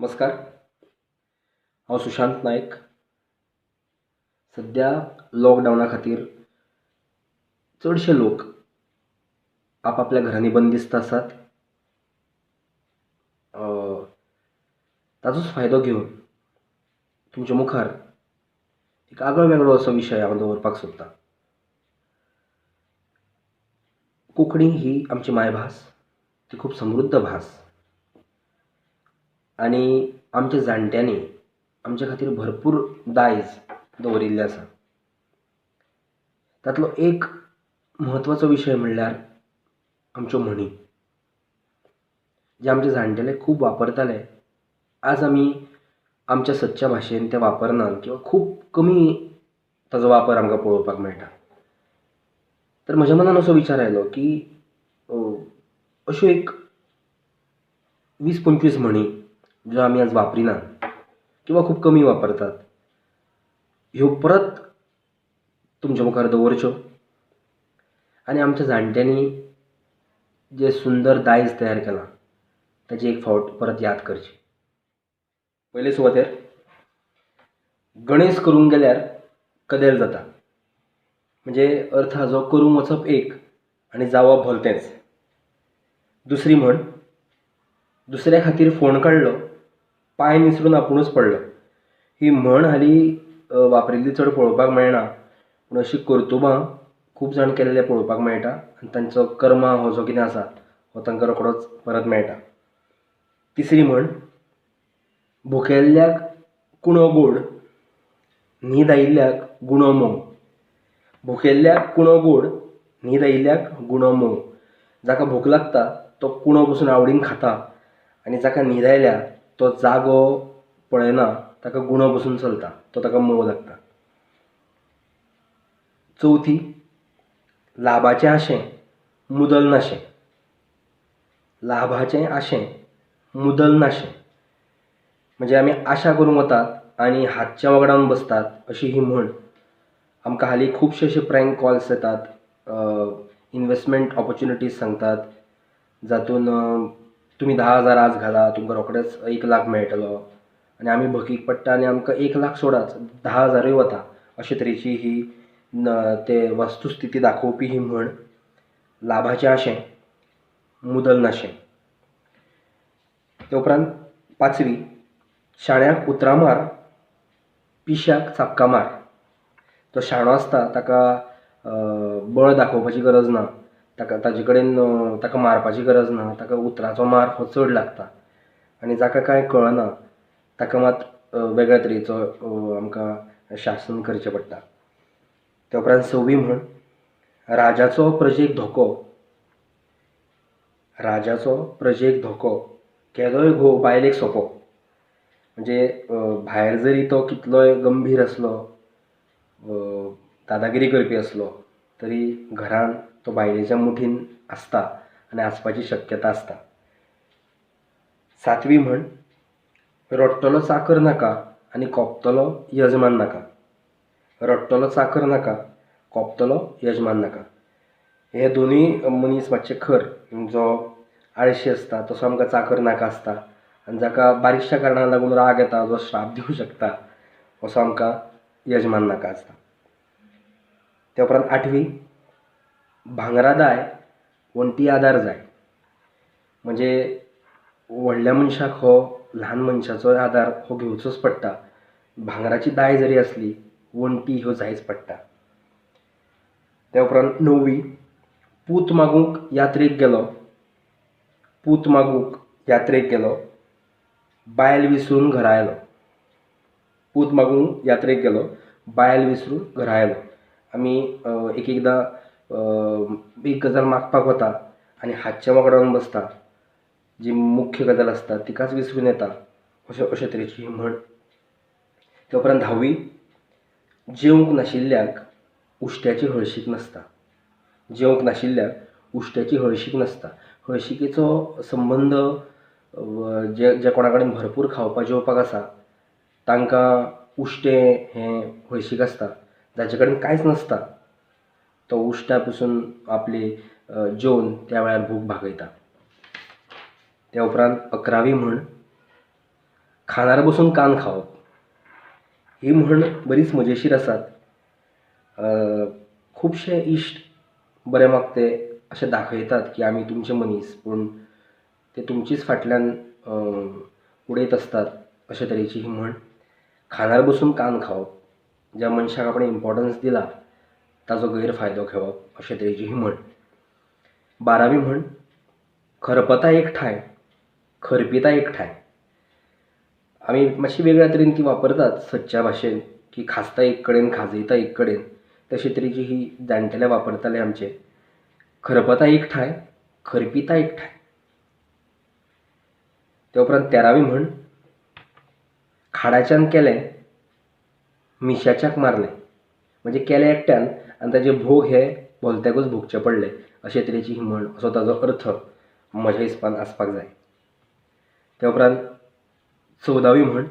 नमस्कार. हांव सुशांत नायक. सध्या लॉकडावना खातीर चडशे लोक आपापल्या घरांनी बंदिस्त आसात. ताचोच फायदो घेवन तुमच्या मुखार एक आगळो वेगळो असो विशय हांव दवरपाक सोदतां. कोंकणी ही आमची मायभास, ती खूब समृद्ध भास आनी आमच्या जाणट्यांनी आमचे खातीर भरपूर दायज दवरिल्लें आसा. तातलो एक म्हत्वाचो विशय म्हणल्यार आमच्यो म्हणी, जे आमचे जाणटेले खूब वापरताले. आज आमी आमच्या सदच्या भाशेन ते वापरनात किंवा खूब कमी ताचो वापर आमकां पळोवपाक मेळटा. तर म्हज्या मनान असो विचार आयलो की अश्यो एक 20-25 म्हणी ज्यो आमी आज वापरिनात किंवा खूब कमी वापरतात, ह्यो परत तुमच्या मुखार दवरच्यो आनी आमच्या जाणट्यांनी जे सुंदर दायज तयार केलां ताची एक फावट परत याद करची. पयले सुवातेर गणेश करूंक गेल्यार कदेल जाता. म्हणजे अर्थ हाजो करूंक वचप एक आनी जावप भलतेंच. दुसरी म्हण, दुसऱ्या खातीर फोण काडलो, पांय निसरून आपुणूच पडलो. ही म्हण हालीं वापरिल्ली चड पळोवपाक मेळना, पूण अशीं कर्तुबां खूब जाण केल्ले पळोवपाक मेळटा आनी तांचो कर्मा हो जो कितें आसा हो तांकां रोखडोच परत मेळटा. तिसरी म्हण, भुकेल्ल्याक कुणो गोड, न्हीद आयिल्ल्याक गुणो मोग. भुकेल्ल्याक कुणो गोड, न्हीद आयिल्ल्याक गुणो मोग. जाका भूक लागता तो कुणो बसून आवडीन खाता आनी जाका न्हीद आयल्या तो जागो पळयना, ताका गुणो बसून चलता, तो ताका मोग लागता. चवथी, लाभाचें आशें मुदल नाशें. लाभाचें आशें मुदल नाशें म्हणजे आमी आशा करूंक वतात आनी हातच्या वगडावन बसतात अशी ही म्हण. आमकां हालीं खुबशे अशे प्रँक कॉल्स येतात, इन्वेस्टमेंट ऑपॉर्च्युनिटीज सांगतात, जातून तुमी 10,000 आज घाला, तुमकां रोखडेच 1,00,000 मेळटलो आनी आमी भकीक पडटा आनी आमकां 1,00,000 सोडाच 10,000य वता. अशे तरेची ही ते वस्तुस्थिती दाखोवपी ही म्हण. लाभाचें आशें मुदल नाशें. ते उपरांत पांचवी, शाण्याक उतरां मार, पिश्याक चाबकां मार. तो शाणो आसता ताका बळ दाखोवपाची गरज ना, ताजे कडेन ताका मारपाची गरज ना, ताका उतराचो मार हो चड लागता आनी जाका कांय कळना ताका मात वेगळ्या तरेचो आमकां शासन करचें पडटा. ते उपरांत सव्वी म्हण, राजाचो प्रजेक धोको. राजाचो प्रजेक धोको, केदोय घोव बायलेक सोंपो. म्हणजे भायर जरी तो कितलोय गंभीर आसलो, दादागिरी करपी आसलो, तरी घरान तो बायलेच्या मुठीन आसता आनी आसपाची शक्यता आसता. सातवी म्हण, रडटलो चाकर नाका आनी कोंपतलो यजमान नाका. रडटलो चाकर नाका, कोंपतलो यजमान नाका. हे दोनूय मनीस मातशे खर. जो आळशी आसता तसो आमकां चाकर नाका आसता आनी जाका बारीकशा कारणाक लागून राग येता, जो श्राप दिवंक शकता, असो आमकां यजमान नाका आसता. ते उपरांत आठवी, भांगरा दाय वण्टी आदार जाय. म्हणजे व्हडल्या मनशाक हो ल्हान मनशाचो आदार हो घेवचोच पडटा. भांगराची दाय जरी आसली, वण्टी ह्यो जायच पडटा. ते उपरांत णववी, पूत मागूंक यात्रेक गेलो. पूत मागूंक यात्रेक गेलो, बायल विसरून घरा आयलो. पूत मागूंक यात्रेक गेलो, बायल विसरून घरा आयलो. आमी एक एकदां एक गजाल मागपाक वता आनी हातच्या वगडावन बसता, जी मुख्य गजाल आसता तिकाच विसरून येता, अशे तरेची ही म्हण. ते उपरांत 10वी, जेवंक नाशिल्ल्याक उश्ट्याची हळशीक नासता. जेवंक नाशिल्ल्याक उश्ट्याची हळशीक नासता. हळशिकेचो संबंद जे कोणा कडेन भरपूर खावपा जेवपाक आसा तांकां उश्टें हें हळशीक आसता. जाचे कडेन कांयच नासता तो उश्ट्या पसून आपली जेवन त्या वेळार भूक भागयता. त्या उपरांत 11वी म्हण, खानार बसून कान खावप ही म्हण बरीच मजेशीर आसात. खुबशे इश्ट बरे मागते अशें दाखयतात की आमी तुमचे मनीस, पूण ते तुमचीच फाटल्यान उडयत असतात अशे तरेची ही म्हण. खानार बसून कान खावप, ज्या मनशाक आपण इम्पॉर्टन्स दिला ताजो गैरफायदो घेवप अशे तरेची ही म्हण. 12वी म्हण, खरपता एक ठाय, खरपिता एक ठाय. आमी मातशी वेगळ्या तरेन ती वापरतात सदच्या भाशेन, की खासता एक कडेन खाजयता एक कडेन, तशे तरेची ही जाणटेले वापरताले आमचे. खरपता एक ठाय, खरपिता एक ठाय. ते उपरांत 13वी म्हण, खाडाच्यान केलें, मिश्याच्याक मारलें. म्हणजे केलें एकट्यान आनी ताजे भोग हे भलत्याकूच भोगचे पडले अशे तरेची ही म्हण, असो ताजो अर्थ म्हज्या हिसपान आसपाक जाय. ते उपरांत 14वी म्हण,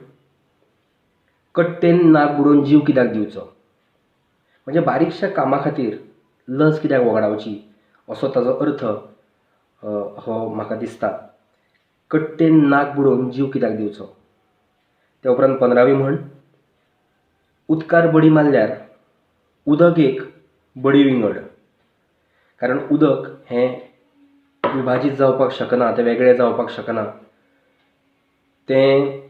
कट्टेन नाक बुडोवन जीव कित्याक दिवचो. म्हणजे बारीकशा कामा खातीर लज कित्याक वगडावची असो ताजो अर्थ हो म्हाका दिसता. कट्टेन नाक बुडोवन जीव कित्याक दिवचो. ते उपरांत 15वी म्हण, उदकार बडी मारल्यार उदक एक बडी विंगड. कारण उदक हें विभाजीत जावपाक शकना, तें वेगळें जावपाक शकना. तें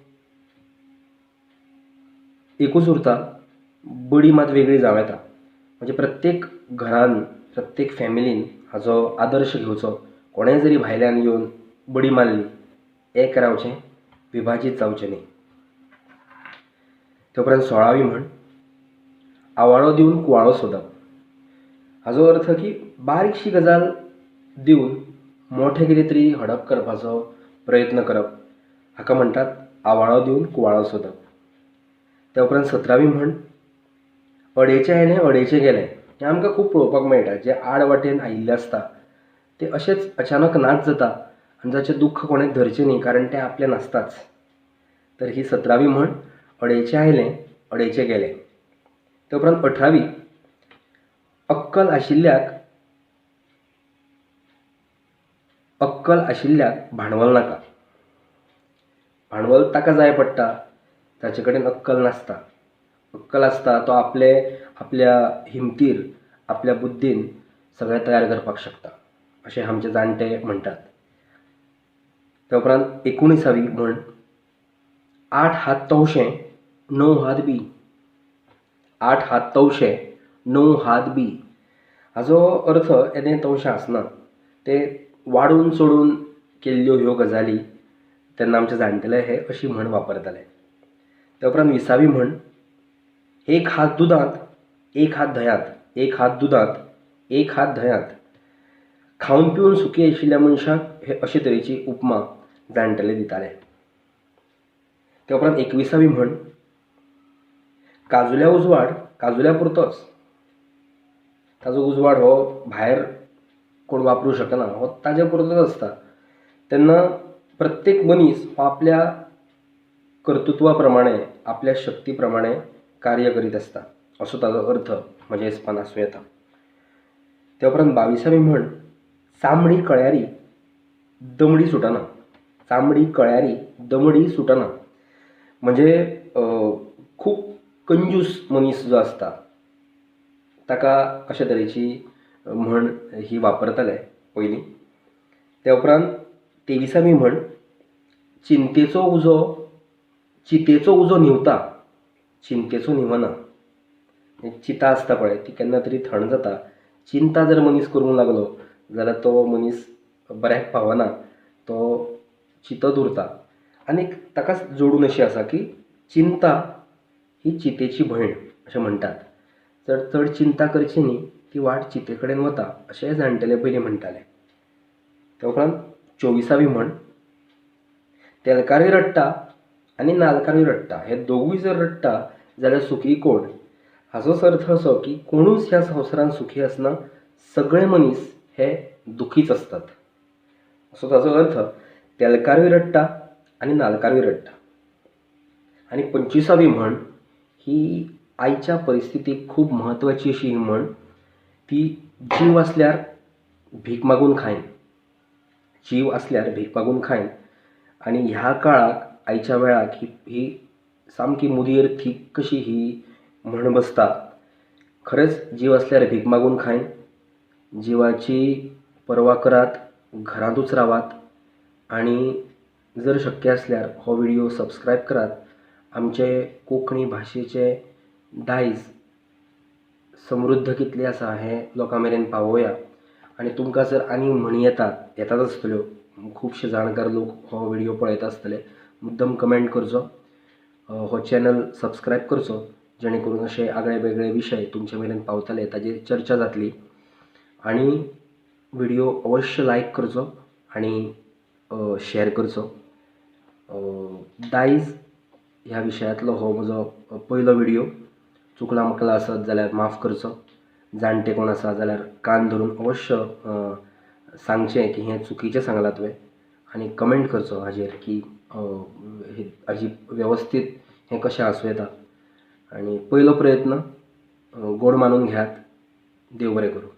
एकूच उरता, बडी मात वेगळी जावं येता. म्हणजे प्रत्येक घरान, प्रत्येक फॅमिलीन हाजो आदर्श घेवचो. कोणेंय जरी भायल्यान येवन बडी मारली, एक रावचें, विभाजीत जावचें न्ही. ते उपरांत 16वी म्हण, आवाळो दिवन कुवाळो सोदप. हाजो अर्थ की बारीकशी गजाल दिवन मोठें कितें तरी हडप करपाचो प्रयत्न करप, हाका म्हणटात आवाळो दिवन कुवाळो सोदप. त्या उपरांत 17वी म्हण, अडेचें आयलें अडेचें गेलें. हें आमकां खूब पळोवपाक मेळटा. जे आड वाटेन आयिल्ले आसता ते अशेंच अचानक नाच जाता आनी जाचें दुख्ख कोणें धरचें न्ही, कारण तें आपलें नासताच. तर ही 17वी म्हण, अडेचें आयलें अडेचें गेलें. ते उपरांत 18वी, अक्कल आशिल्ल्याक भांडवल नाका. भांडवल ताका जाय पडटा जाचे कडेन अक्कल नासता. अक्कल आसता तो आपल्या हिमतीर, आपल्या बुद्दीन सगळें तयार करपाक शकता अशें आमचे जाणटे म्हणटात. ते उपरांत 19वी म्हण, 8 हात तवशें 9 हात बी. 8 हात तवशें 9 हात बी. हाजो अर्थ येदें तवशें आसना. ते वाडून चडून केल्ल्यो ह्यो गजाली तेन्ना आमचे जाणटेले हे अशी म्हण वापरताले. ते उपरांत 20वी म्हण, एक हात दुदांत एक हात धंयात. एक हात दुदांत एक हात धंयात. खावन पिवन सुखी आशिल्ल्या मनशाक हे अशे तरेची उपमा जाणटेले दिताले. ते उपरांत 21वी म्हण, काजुल्या उजवाड काजुल्या पुरतोच. ताजो उजवाड हो भायर कोण वापरूं शकना, हो ताजे पुरतोच आसता. तेन्ना प्रत्येक मनीस हो आपल्या कर्तृत्वा प्रमाणें, आपल्या शक्ती प्रमाणें कार्य करीत आसता असो ताजो अर्थ म्हज्या हिसपान आसूं येता. ते उपरांत 22वी म्हण, चामडी कळ्यारी दमडी सुटना. चामडी कळ्यारी दमडी सुटना. म्हणजे खूब कंजूस मनीस जो आसता ताका अशे तरेची म्हण ही वापरताले पयलीं. ते उपरांत 23वी म्हण, चिंतेचो उजो न्हिवता, चिंतेचो न्हिवना. चिता आसता पळय ती केन्ना तरी थंड जाता. चिंता जर मनीस करूंक लागलो जाल्यार तो मनीस बऱ्याक पावना, तो चिंतत उरता. आनीक ताकाच जोडून अशी आसा की चिंता ही चितेची भयण अशें म्हणटात. जर चड चिंता करची न्ही, ती वाट चिते कडेन वता अशें जाणटेले पयलीं म्हणटाले. ते उपरांत 24वी म्हण, तेलकारूय रडटा आनी नाल्कारूय रडटा. हे दोगूय जर रडटा जाल्यार सुखी कोण. हाजोच अर्थ असो की कोणूच ह्या संवसारांत सुखी आसना. सगळे मनीस हे दुखीच आसतात असो ताजो अर्थ. तेलकारूय रडटा आनी नाल्कारूय रडटा. आनी 25वी म्हण ही आयच्या परिस्थितीक खूब म्हत्वाची अशी ही म्हण. ती जीव आसल्यार भीक मागून खायन. जीव आसल्यार भीक मागून खायन. आनी ह्या काळाक आयच्या वेळाक ही सामकी मुदीर थीक कशी ही म्हण बसता. खरेंच जीव असल्यार भीक मागून खायन. जिवाची पर्वा करात, घरांतूच रावात आणि जर शक्य असल्यार हो व्हिडिओ सबस्क्रायब करात. आमचे कोंकणी भाशेचे दायज समृद्ध कितली आसा हें लोकां मेरेन पावोवया. आनी तुमकां जर आनी म्हणी येतात आसतल्यो, खुबशे जाणकार लोक हो व्हिडिओ पळयत आसतले, मुद्दम कमेंट करचो, हो चॅनल सबस्क्रायब करचो, जेणे करून अशे आगळे वेगळे विशय तुमचे मेरेन पावतले, ताजेर चर्चा जातली. आणि व्हिडिओ अवश्य लायक करचो आणि शेअर करचो. दायज ह्या विशयांतलो हो म्हजो पयलो व्हिडिओ. चुकला मकला आसत जाल्यार माफ करचो. जाणटे कोण आसा जाल्यार कान धरून अवश्य सांगचें की हें चुकीचें सांगलां तुवें, आनी कमेंट करचो हाजेर की हाजी वेवस्थीत हें कशें आसूं येता. आनी पयलो प्रयत्न गोड मानून घेयात. देव बरें करूं.